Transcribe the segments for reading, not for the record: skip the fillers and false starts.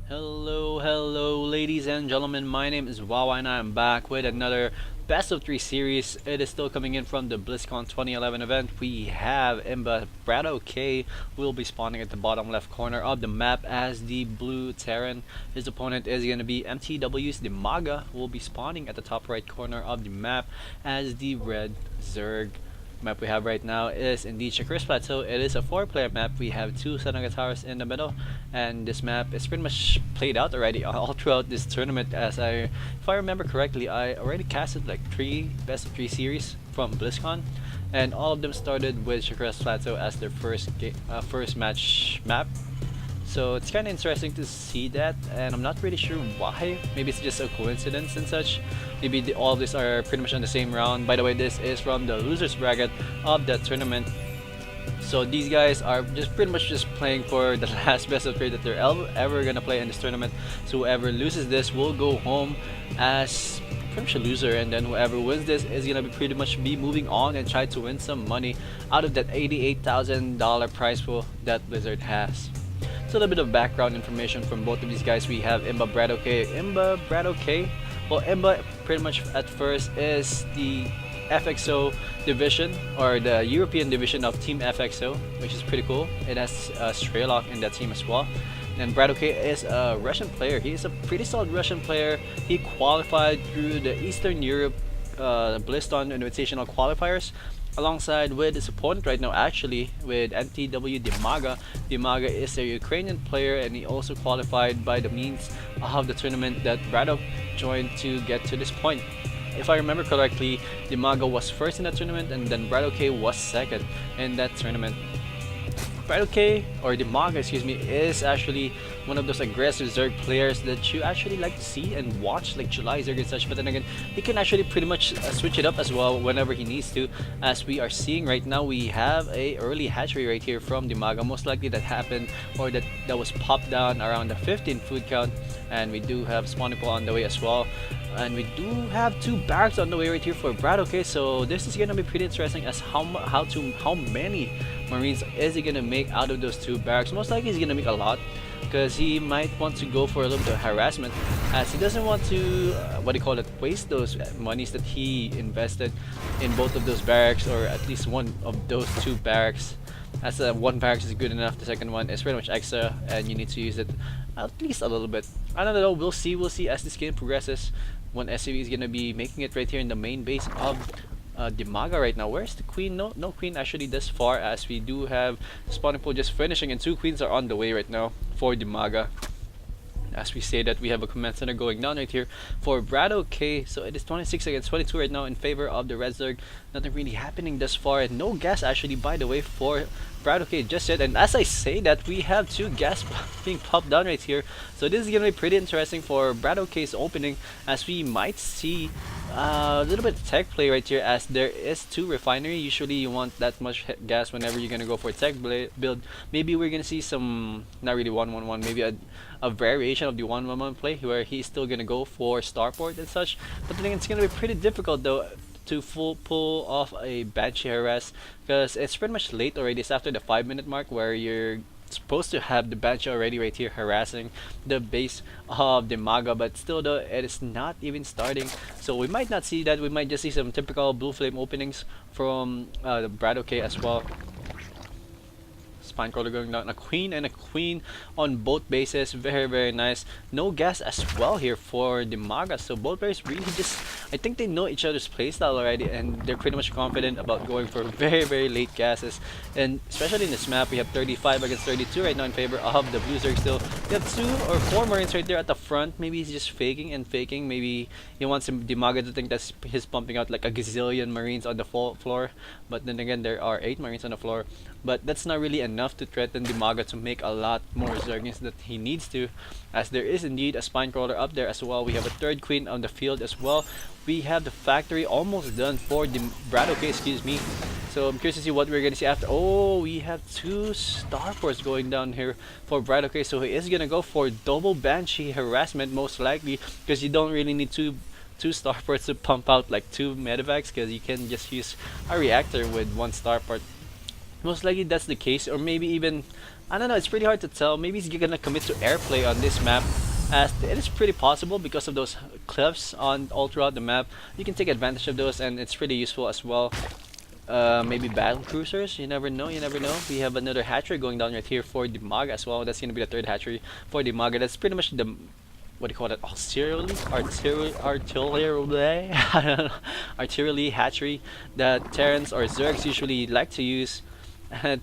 Hello, ladies and gentlemen. My name is Wawa, and I'm back with another Best of 3 series. It is still coming in from the BlizzCon 2011 event. We have BratOk will be spawning at the bottom left corner of the map as the blue Terran. His opponent is going to be MTW's Dimaga, who will be spawning at the top right corner of the map as the red Zerg. Map we have right now is indeed Shakur's Plateau. It is a 4-player map. We have 2 Senega Towers in the middle, and this map is pretty much played out already all throughout this tournament. If I remember correctly, I already casted like 3 best of 3 series from BlizzCon, and all of them started with Shakur's Plateau as their first match map. So it's kind of interesting to see that, and I'm not really sure why. Maybe it's just a coincidence and such. Maybe all of these are pretty much on the same round. By the way, this is from the losers bracket of that tournament. So these guys are just pretty much just playing for the last best of 3 that they're ever gonna play in this tournament. So whoever loses this will go home as pretty much a loser, and then whoever wins this is gonna be pretty much be moving on and try to win some money out of that $88,000 prize pool that Blizzard has. So a little bit of background information from both of these guys. We have BratOk. BratOk. Well, pretty much at first is the FXO division, or the European division of Team FXO, which is pretty cool. It has Strelok in that team as well. And BratOk is a Russian player. He is a pretty solid Russian player. He qualified through the Eastern Europe BlizzCon Invitational qualifiers, alongside with his opponent right now, actually with MTW Dimaga. Dimaga is a Ukrainian player, and he also qualified by the means of the tournament that BratOk joined to get to this point. If I remember correctly, Dimaga was first in that tournament, and then BratOk was second in that tournament. BratOk, or Dimaga, excuse me, is actually one of those aggressive Zerg players that you actually like to see and watch, like July Zerg and such. But then again, he can actually pretty much switch it up as well whenever he needs to. As we are seeing right now, we have a early hatchery right here from Dimaga. Most likely that happened, or that was popped down around the 15 food count. And we do have spawning pool on the way as well. And we do have 2 barracks on the way right here for BratOk. So this is gonna be pretty interesting as how many Marines is he gonna make out of those 2 barracks. Most likely he's gonna make a lot, because he might want to go for a little bit of harassment, as he doesn't want to waste those monies that he invested in both of those barracks, or at least one of those 2 barracks. As one barracks is good enough, the second one is pretty much extra, and you need to use it at least a little bit. I don't know, we'll see as this game progresses, when SCV is gonna be making it right here in the main base of Dimaga right now. Where's the queen? No queen actually this far, as we do have spawning pool just finishing, and 2 queens are on the way right now for Dimaga. As we say that, we have a command center going down right here for BratOk. So it is 26 against 22 right now in favor of the red Zerg. Nothing really happening thus far, and no gas actually, by the way, for BratOk just yet. And as I say that, we have 2 gas being popped down right here. So this is gonna be pretty interesting for BratOk's opening, as we might see a little bit of tech play right here, as there is 2 refinery. Usually you want that much gas whenever you're gonna go for a tech build. Maybe we're gonna see some, not really 1-1-1, maybe a variation of the 1-1-1 play, where he's still gonna go for starport and such. But then it's gonna be pretty difficult though to pull off a Banshee harass, because it's pretty much late already. It's after the 5-minute mark, where you're supposed to have the Banshee already right here harassing the base of Dimaga, but still though, it is not even starting. So we might not see that. We might just see some typical blue flame openings from the BratOk as well. Spine crawler going down, a queen and a queen on both bases. Very nice. No gas as well here for Dimaga. So both players really just, I think they know each other's playstyle already, and they're pretty much confident about going for very late gases. And especially in this map, we have 35 against 32 right now in favor of the blue Zerg still. We have 2 or 4 Marines right there at the front. Maybe he's just faking. Maybe he wants Dimaga to think that he's pumping out like a gazillion Marines on the floor. But then again, there are 8 Marines on the floor. But that's not really enough to threaten Dimaga to make a lot more Zerglings that he needs to, as there is indeed a spine crawler up there as well. We have a 3rd queen on the field as well. We have the factory almost done for the BratOk, excuse me. So I'm curious to see what we're gonna see after. Oh, we have 2 starports going down here for BratOk. So he is gonna go for double Banshee harassment, most likely, because you don't really need two starports to pump out like 2 medevacs, because you can just use a reactor with 1 starport. Most likely that's the case, or maybe even, I don't know, it's pretty hard to tell. Maybe he's gonna commit to airplay on this map, as it is pretty possible because of those cliffs on all throughout the map. You can take advantage of those, and it's pretty useful as well. Maybe battle cruisers, you never know, you never know. We have another hatchery going down right here for Dimaga as well. That's gonna be the third hatchery for Dimaga. That's pretty much the, what do you call it, artillery I don't know, artillery hatchery that Terrans or Zergs usually like to use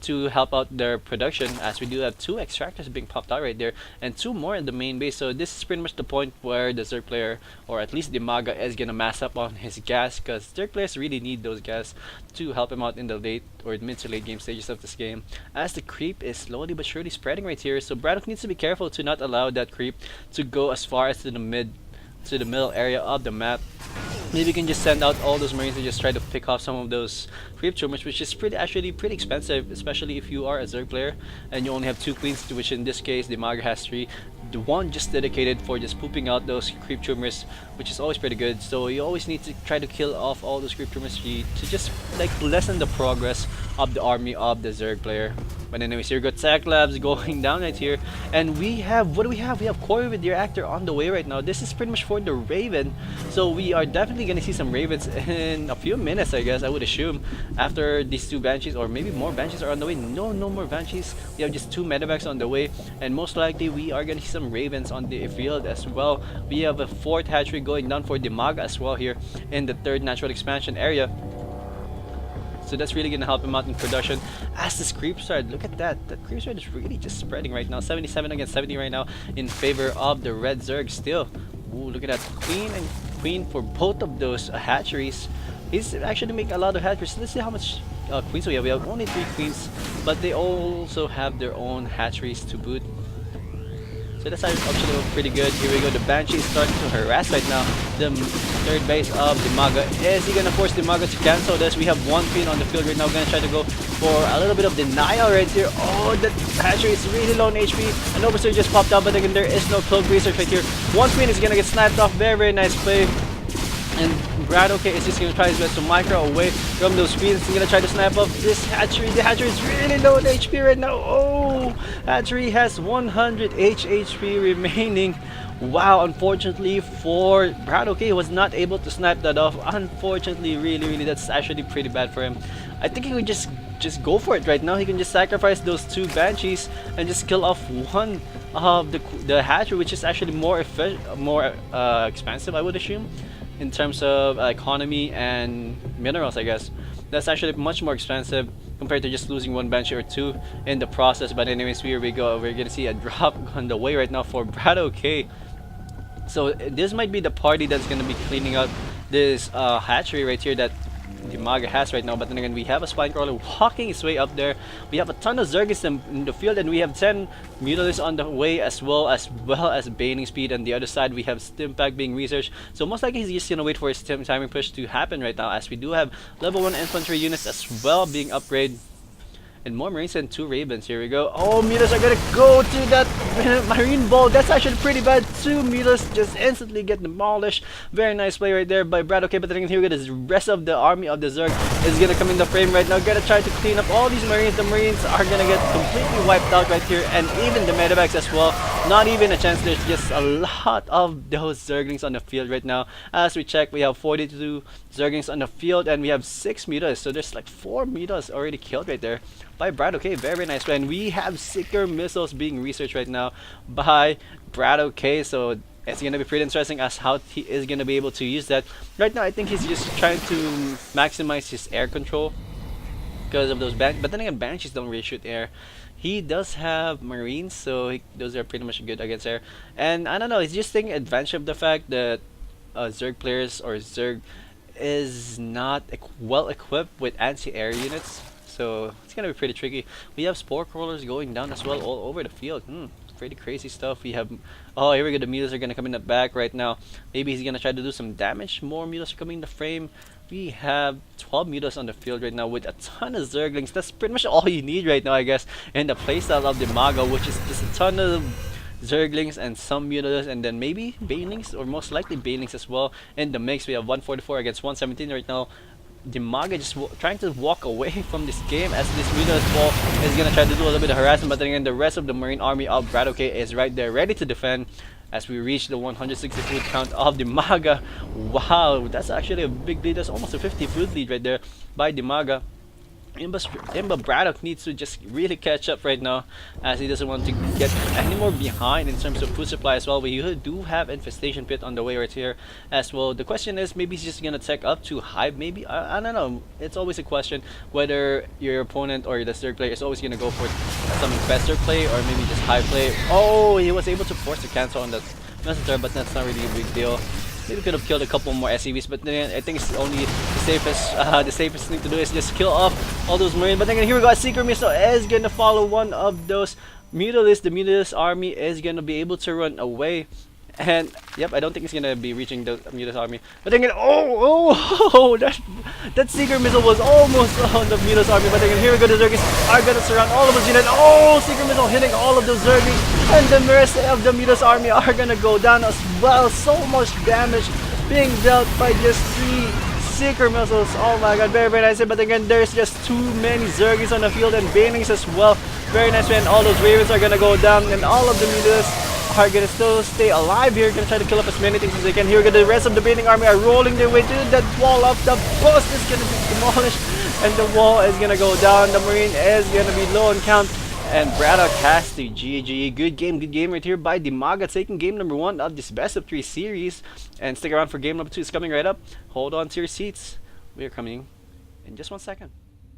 to help out their production, as we do have 2 extractors being popped out right there and 2 more in the main base. So this is pretty much the point where the Zerg player, or at least Dimaga, is gonna mass up on his gas, because Zerg players really need those gas to help him out in the late or mid to late game stages of this game, as the creep is slowly but surely spreading right here. So BratOk needs to be careful to not allow that creep to go as far as to the middle area of the map. Maybe you can just send out all those marines and just try to pick off some of those creep tumors, which is actually pretty expensive, especially if you are a Zerg player and you only have 2 queens, which in this case Dimaga has 3. The one just dedicated for just pooping out those creep tumors, which is always pretty good. So you always need to try to kill off all those creep tumors to just like lessen the progress of the army of the Zerg player. But anyways, here we go, Tech Labs going down right here, and we have, what do we have? We have Corey with the reactor on the way right now. This is pretty much for the Raven, so we are definitely gonna see some Ravens in a few minutes, I guess, I would assume, after these 2 Banshees, or maybe more Banshees are on the way. No more Banshees. We have just 2 medevacs on the way, and most likely we are gonna see some Ravens on the field as well. We have a 4th hatchery going down for Dimaga as well here in the 3rd natural expansion area. So that's really gonna help him out in production. As this creep sword, look at that. That creep sword is really just spreading right now. 77 against 70 right now in favor of the red Zerg still. Ooh, look at that. Queen for both of those hatcheries. He's actually making a lot of hatcheries. Let's see how much queens we have. We have only 3 queens, but they also have their own hatcheries to boot. So that's actually pretty good. Here we go. The Banshee is starting to harass right now the 3rd base of Dimaga. Is he gonna force Dimaga to cancel this? We have 1 queen on the field right now. We're gonna try to go for a little bit of denial right here. Oh, the hatchery is really low on HP. An overseer just popped out, but again, there is no cloak research right here. 1 queen is gonna get sniped off. Very nice play. And BratOk is just gonna try his best to micro away from those queens. He's gonna try to snap up this hatchery. The hatchery is really low on HP right now. Oh, hatchery has 100 HP remaining. Wow, unfortunately for BratOk, he was not able to snipe that off. Unfortunately, really, that's actually pretty bad for him. I think he would just go for it right now. He can just sacrifice those 2 Banshees and just kill off 1 of the hatchery, which is actually more expensive, I would assume, in terms of economy and minerals, I guess. That's actually much more expensive compared to just losing 1 Banshee or 2 in the process. But anyways, here we go. We're gonna see a drop on the way right now for BratOk. So this might be the party that's gonna be cleaning up this hatchery right here that Dimaga has right now. But then again, we have a spine crawler walking his way up there. We have a ton of Zergis in the field, and we have 10 Mutalisks on the way as well as Baning Speed. On the other side, we have Stimpack being researched. So most likely he's just gonna wait for his timing push to happen right now, as we do have level 1 infantry units as well being upgraded. And more Marines and 2 Ravens. Here we go. Oh, Mutas are gonna go to that Marine Ball. That's actually pretty bad. 2 Mutas just instantly get demolished. Very nice play right there by BratOk. But then here we go. The rest of the army of the Zerg is gonna come in the frame right now. Gonna try to clean up all these Marines. The Marines are gonna get completely wiped out right here. And even the medevacs as well. Not even a chance. There's just a lot of those Zerglings on the field right now. As we check, we have 42 Zerglings on the field, and we have 6 Mutas. So there's like 4 Mutas already killed right there by BratOk. Very nice play. And we have Seeker missiles being researched right now by BratOk. So it's gonna be pretty interesting as how he is gonna be able to use that. Right now, I think he's just trying to maximize his air control because of those Banshees. But then again, Banshees don't really shoot air. He does have Marines, so those are pretty much good against air. And I don't know, he's just taking advantage of the fact that Zerg players or Zerg is not well equipped with anti-air units. So it's gonna be pretty tricky. We have spore crawlers going down as well all over the field. Pretty crazy stuff. We have, oh, here we go. The Mutas are gonna come in the back right now. Maybe he's gonna try to do some damage. More Mutas are coming in the frame. We have 12 Mutas on the field right now with a ton of Zerglings. That's pretty much all you need right now, I guess, in the playstyle of Dimaga, which is just a ton of Zerglings and some Mutas, and then maybe Banelings, or most likely Banelings as well in the mix. We have 144 against 117 right now. Dimaga just trying to walk away from this game as this Minos ball is gonna try to do a little bit of harassment, but then again the rest of the Marine army of BratOk is right there ready to defend as we reach the 160 food count of Dimaga. Wow, that's actually a big lead. That's almost a 50 food lead right there by Dimaga. Imba BratOk needs to just really catch up right now as he doesn't want to get any more behind in terms of food supply as well. We do have infestation pit on the way right here as well. The question is, maybe he's just gonna tech up to hive, maybe. I don't know. It's always a question whether your opponent or the third player is always gonna go for some infestor play or maybe just hive play. Oh, he was able to force the cancel on that messenger, but that's not really a big deal. Maybe could have killed a couple more SCVs, but then I think it's only the safest thing to do is just kill off all those Marine. But then here we got Secret Missile is gonna follow one of those Mutalisks. The Mutalist army is gonna be able to run away. And yep, I don't think it's gonna be reaching the Mutalist army. But then again, that Secret Missile was almost on the Mutalist army. But then again, here we go, the Zergis are gonna surround all of those units. Oh, Secret Missile hitting all of those Zergis, and the rest of the Mutalist army are gonna go down as well. So much damage being dealt by just 3 Secret Missiles. Oh my god, very nice. But again, there's just too many Zergis on the field and Banelings as well. Very nice, man. All those Ravens are gonna go down, and all of the Mutalisks are gonna still stay alive here, gonna try to kill up as many things as they can. Here we go, the rest of the Bailing army are rolling their way to that wall up. The bus is gonna be demolished and the wall is gonna go down. The Marine is gonna be low on count and BratOk has to GG. Good game right here by Dimaga, taking game number 1 of this best of 3 series. And stick around for game number 2, it's coming right up. Hold on to your seats, we are coming in just 1 second.